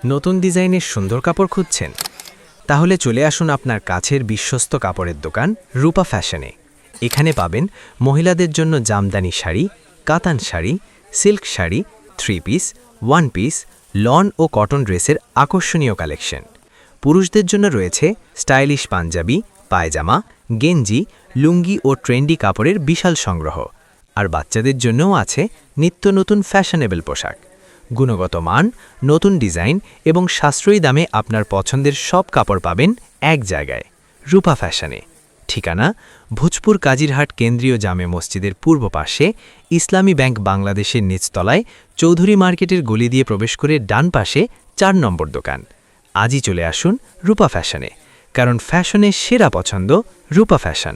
নতুন ডিজাইনের সুন্দর কাপড় খুঁজছেন? তাহলে চলে আসুন আপনার কাছের বিশ্বস্ত কাপড়ের দোকান রূপা ফ্যাশনে। এখানে পাবেন মহিলাদের জন্য Jamdani sari, Katan sari, silk sari, 3 piece, 1 piece, lawn ও কটন ড্রেসের আকর্ষণীয় কালেকশন। পুরুষদের জন্য রয়েছে স্টাইলিশ পাঞ্জাবি, পায়জামা, গেঞ্জি, লুঙ্গি ও ট্রেন্ডি কাপড়ের বিশাল সংগ্রহ। আর বাচ্চাদের জন্যও আছে নিত্য নতুন ফ্যাশনেবল পোশাক। গুণগত মান, নতুন ডিজাইন এবং সাশ্রয়ী দামে আপনার পছন্দের সব কাপড় পাবেন এক জায়গায়, রূপা ফ্যাশনে। ঠিকানা: ভোজপুর কাজিরহাট কেন্দ্রীয় জামে মসজিদের পূর্ব পাশে, ইসলামী ব্যাংক বাংলাদেশের নিচতলায়, চৌধুরী মার্কেটের গলি দিয়ে প্রবেশ করে ডান পাশে 4 নম্বর দোকান। আজই চলে আসুন রূপা ফ্যাশনে, কারণ ফ্যাশনের সেরা পছন্দ রূপা ফ্যাশন।